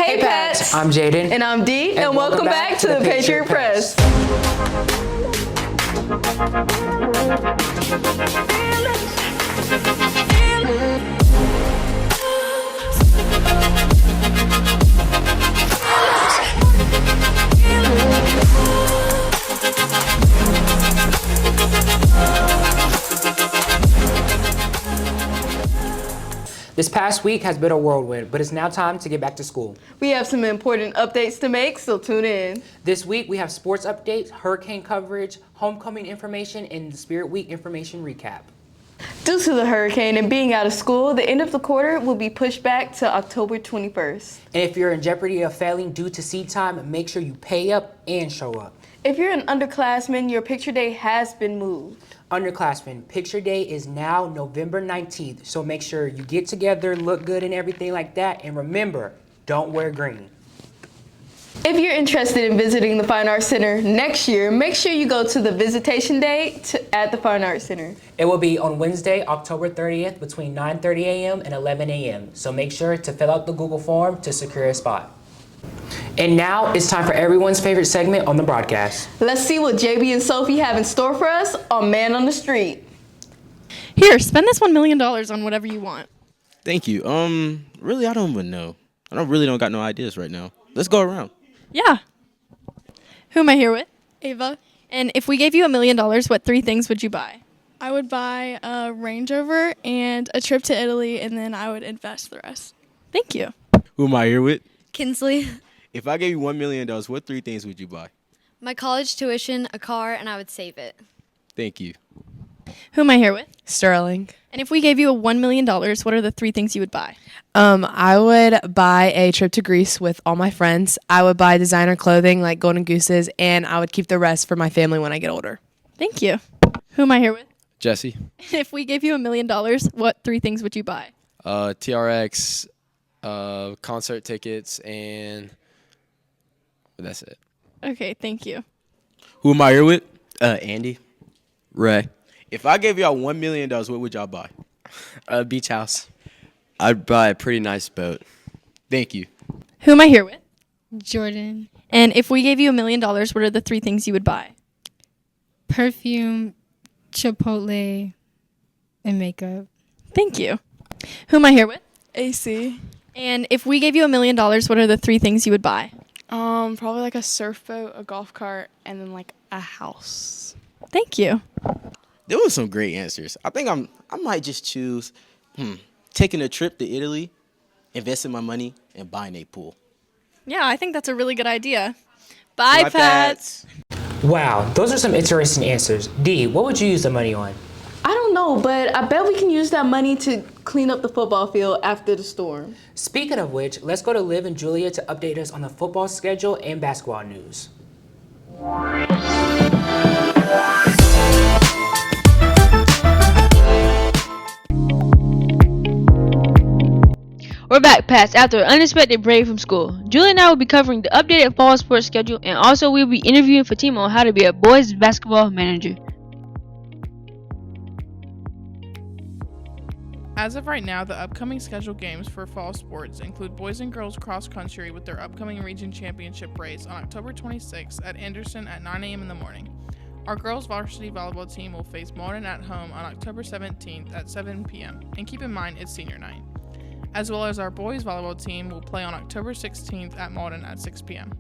Hey Pats! I'm Jaden. And I'm Dee, and welcome back to the Patriot Press. This past week has been a whirlwind, but it's now time to get back to school. We have some important updates to make, so tune in. This week we have sports updates, hurricane coverage, homecoming information, and the Spirit Week information recap. Due to the hurricane and being out of school, the end of the quarter will be pushed back to October 21st. And if you're in jeopardy of failing due to seat time, make sure you pay up and show up. If you're an underclassman, your picture day has been moved. Underclassmen, picture day is now November 19th, so make sure you get together, look good and everything like that, and remember, don't wear green. If you're interested in visiting the Fine Arts Center next year, make sure you go to the visitation day at the Fine Arts Center. It will be on Wednesday, October 30th between 9:30 a.m. and 11 a.m., so make sure to fill out the Google form to secure a spot. And now it's time for everyone's favorite segment on the broadcast. Let's see what JB and Sophie have in store for us on Man on the Street. Here, spend this $1 million on whatever you want. Thank you. Really, I don't even know. I don't got no ideas right now. Let's go around. Yeah. Who am I here with? Ava. And if we gave you $1 million, what 3 things would you buy? I would buy a Range Rover and a trip to Italy, and then I would invest the rest. Thank you. Who am I here with? Kinsley. If I gave you $1 million, what 3 things would you buy? My college tuition, a car, and I would save it. Thank you. Who am I here with? Sterling. And if we gave you $1 million, what are the 3 things you would buy? I would buy a trip to Greece with all my friends. I would buy designer clothing like Golden Gooses, and I would keep the rest for my family when I get older. Thank you. Who am I here with? Jesse. And if we gave you $1 million, what 3 things would you buy? TRX, concert tickets, and that's it. Okay, thank you. Who am I here with? Andy. Ray. If I gave y'all $1 million, what would y'all buy? A beach house. I'd buy a pretty nice boat. Thank you. Who am I here with? Jordan. And if we gave you $1 million, what are the 3 things you would buy? Perfume, Chipotle, and makeup. Thank you. Who am I here with? AC. And if we gave you $1 million, what are the 3 things you would buy? Probably like a surf boat, a golf cart, and then like a house. Thank you. There was some great answers. I think I might just choose taking a trip to Italy, investing my money, and buying a pool. Yeah, I think that's a really good idea. Bye, Pats. Wow, those are some interesting answers. Dee, what would you use the money on? I don't know, but I bet we can use that money to clean up the football field after the storm. Speaking of which, let's go to Liv and Julia to update us on the football schedule and basketball news. We're back, Pats, after an unexpected break from school. Julie and I will be covering the updated fall sports schedule, and also we'll be interviewing Fatima on how to be a boys basketball manager. As of right now, the upcoming scheduled games for fall sports include boys and girls cross country with their upcoming region championship race on October 26th at Anderson at 9 a.m. in the morning. Our girls varsity volleyball team will face Malden at home on October 17th at 7 p.m. And keep in mind, it's senior night. As well as our boys volleyball team will play on October 16th at Malden at 6 p.m.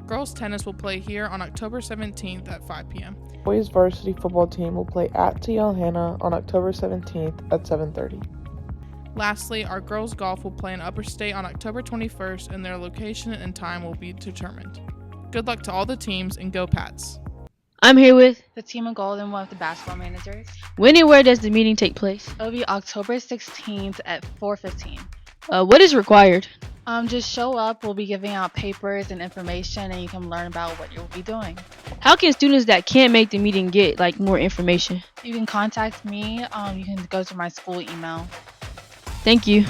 Girls tennis will play here on October 17th at 5 p.m. Boys varsity football team will play at TL Hanna on October 17th at 7:30. Lastly, our girls golf will play in Upper State on October 21st, and their location and time will be determined. Good luck to all the teams, and go Pats. I'm here with Fatima Golden, one of the basketball managers. When and where does the meeting take place? It'll be October 16th at 4:15. What is required? Just show up. We'll be giving out papers and information, and you can learn about what you'll be doing. How can students that can't make the meeting get more information? You can contact me. You can go to my school email. Thank you.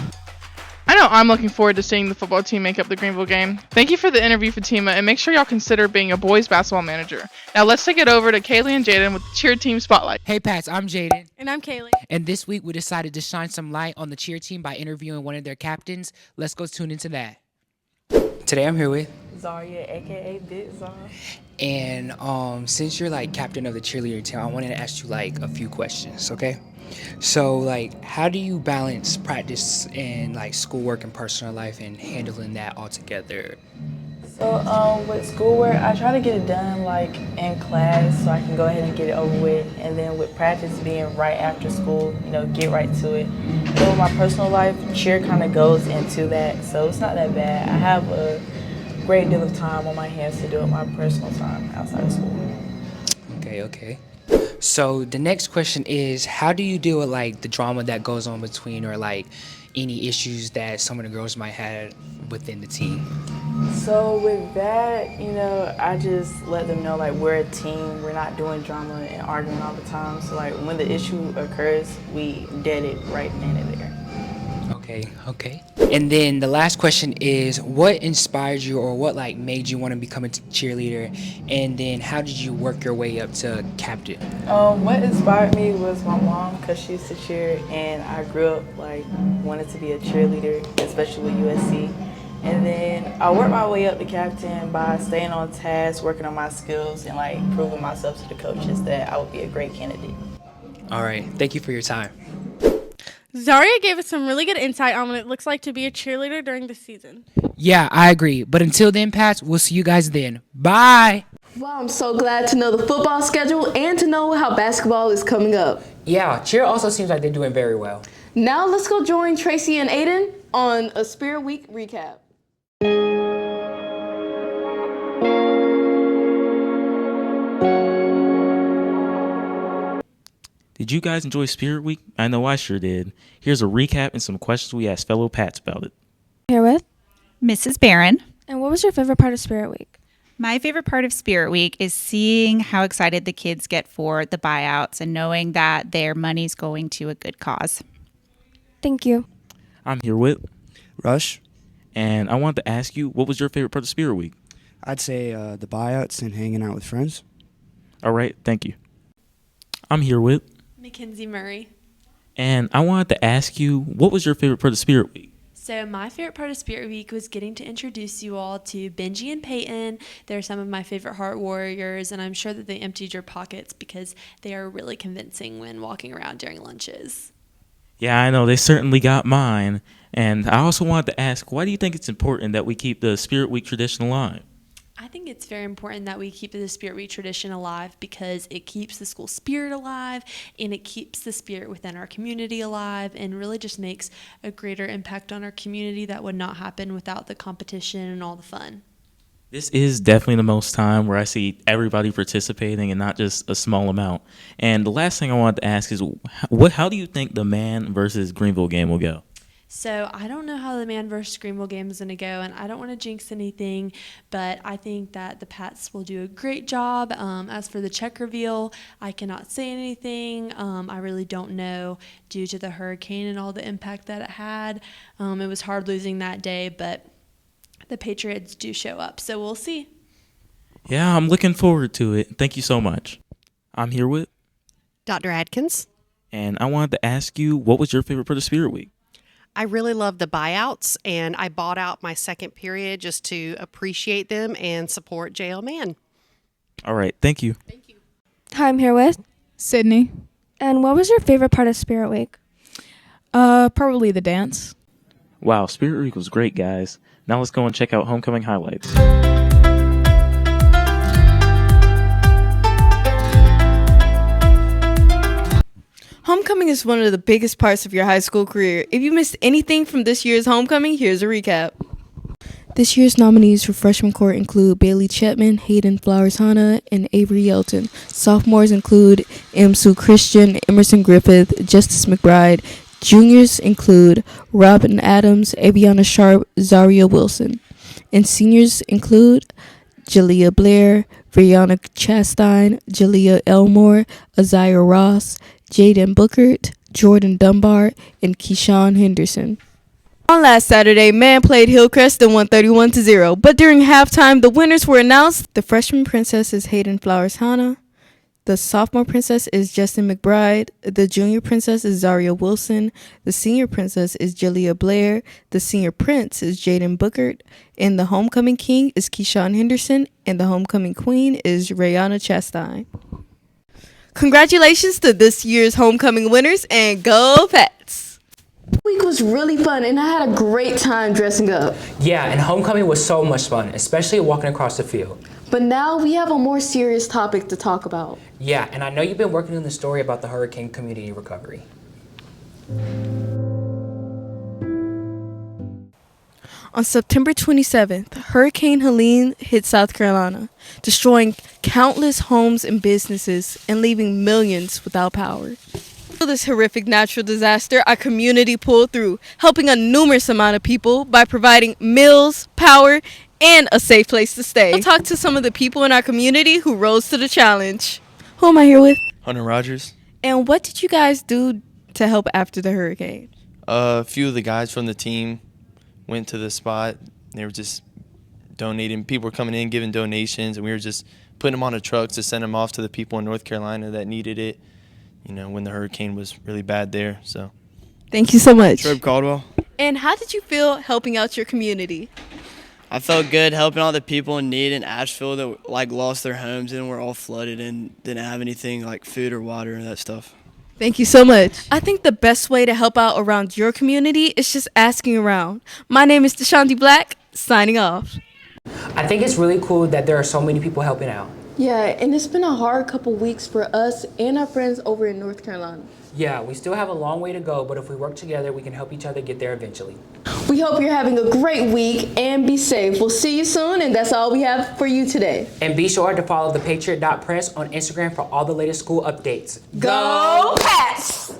I know I'm looking forward to seeing the football team make up the Greenville game. Thank you for the interview, Fatima, and make sure y'all consider being a boys basketball manager. Now let's take it over to Kaylee and Jaden with the cheer team spotlight. Hey Pats, I'm Jaden. And I'm Kaylee. And this week we decided to shine some light on the cheer team by interviewing one of their captains. Let's go tune into that. Today I'm here with. Zaria, aka Big Zar. And since you're like captain of the cheerleader team, I wanted to ask you like a few questions, okay? So like, how do you balance practice and like schoolwork and personal life and handling that all together? So with schoolwork, I try to get it done like in class so I can go ahead and get it over with. And then with practice being right after school, get right to it. Then with my personal life, cheer kind of goes into that, so it's not that bad. I have a great deal of time on my hands to do it my personal time outside of school. Okay. So the next question is, how do you deal with like the drama that goes on between, or like any issues that some of the girls might have within the team? So with that, I just let them know like we're a team. We're not doing drama and arguing all the time. So like when the issue occurs, we dead it right then and there. Okay. And then the last question is, what inspired you, or what like made you want to become a cheerleader? And then how did you work your way up to captain? What inspired me was my mom, because she used to cheer, and I grew up like wanted to be a cheerleader, especially with USC. And then I worked my way up to captain by staying on task, working on my skills, and like proving myself to the coaches that I would be a great candidate. All right, thank you for your time. Zaria gave us some really good insight on what it looks like to be a cheerleader during the season. Yeah, I agree. But until then, Pats, we'll see you guys then. Bye. Wow, I'm so glad to know the football schedule and to know how basketball is coming up. Yeah, cheer also seems like they're doing very well. Now let's go join Tracy and Aiden on a Spirit Week recap. Did you guys enjoy Spirit Week? I know I sure did. Here's a recap and some questions we asked fellow Pats about it. Here with Mrs. Barron. And what was your favorite part of Spirit Week? My favorite part of Spirit Week is seeing how excited the kids get for the buyouts and knowing that their money's going to a good cause. Thank you. I'm here with Rush. And I wanted to ask you, what was your favorite part of Spirit Week? I'd say the buyouts and hanging out with friends. All right, thank you. I'm here with Mackenzie Murray. And I wanted to ask you, what was your favorite part of Spirit Week? So my favorite part of Spirit Week was getting to introduce you all to Benji and Peyton. They're some of my favorite heart warriors, and I'm sure that they emptied your pockets because they are really convincing when walking around during lunches. Yeah, I know, they certainly got mine. And I also wanted to ask, why do you think it's important that we keep the Spirit Week tradition alive? I think it's very important that we keep the Spirit Week tradition alive because it keeps the school spirit alive, and it keeps the spirit within our community alive, and really just makes a greater impact on our community that would not happen without the competition and all the fun. This is definitely the most time where I see everybody participating and not just a small amount. And the last thing I wanted to ask is, how do you think the Mann versus Greenville game will go? So I don't know how the Mann versus Greenville game is going to go, and I don't want to jinx anything, but I think that the Pats will do a great job. As for the check reveal, I cannot say anything. I really don't know due to the hurricane and all the impact that it had. It was hard losing that day, but the Patriots do show up, so we'll see. Yeah, I'm looking forward to it. Thank you so much. I'm here with Dr. Adkins. And I wanted to ask you, what was your favorite part of Spirit Week? I really love the buyouts, and I bought out my second period just to appreciate them and support JL Mann. All right, thank you. Hi, I'm here with Sydney. And what was your favorite part of Spirit Week? Probably the dance. Wow, Spirit Week was great, guys. Now let's go and check out homecoming highlights. Homecoming is one of the biggest parts of your high school career. If you missed anything from this year's homecoming, here's a recap. This year's nominees for freshman court include Bailey Chapman, Hayden Flowers-Hanna, and Avery Yelton. Sophomores include M. Sue Christian, Emerson Griffith, Justice McBride. Juniors include Robin Adams, Aviana Sharp, Zaria Wilson. And seniors include Jalea Blair, Brianna Chastain, Jalea Elmore, Azaya Ross, Jaden Bookert, Jordan Dunbar, and Keyshawn Henderson. On last Saturday, Mann played Hillcrest and won 31-0. But during halftime, the winners were announced. The freshman princess is Hayden Flowers-Hanna. The sophomore princess is Justin McBride. The junior princess is Zaria Wilson. The senior princess is Jalea Blair. The senior prince is Jaden Bookert. And the homecoming king is Keyshawn Henderson. And the homecoming queen is Rayana Chastain. Congratulations to this year's homecoming winners, and go Pats! The week was really fun, and I had a great time dressing up. Yeah, and homecoming was so much fun, especially walking across the field. But now we have a more serious topic to talk about. Yeah, and I know you've been working on the story about the hurricane community recovery. On September 27th, Hurricane Helene hit South Carolina, destroying countless homes and businesses and leaving millions without power. For this horrific natural disaster, our community pulled through, helping a numerous amount of people by providing meals, power, and a safe place to stay. We'll talk to some of the people in our community who rose to the challenge. Who am I here with? Hunter Rogers. And what did you guys do to help after the hurricane? A few of the guys from the team went to the spot. They were just donating. People were coming in, giving donations, and we were just putting them on the trucks to send them off to the people in North Carolina that needed it, you know, when the hurricane was really bad there. So, thank you so much. Treb Caldwell. And how did you feel helping out your community? I felt good helping all the people in need in Asheville that like lost their homes and were all flooded and didn't have anything like food or water and that stuff. Thank you so much. I think the best way to help out around your community is just asking around. My name is Deshanti Black, signing off. I think it's really cool that there are so many people helping out. Yeah, and it's been a hard couple weeks for us and our friends over in North Carolina. Yeah, we still have a long way to go, but if we work together, we can help each other get there eventually. We hope you're having a great week and be safe. We'll see you soon, and that's all we have for you today. And be sure to follow thepatriot.press on Instagram for all the latest school updates. Go Pats!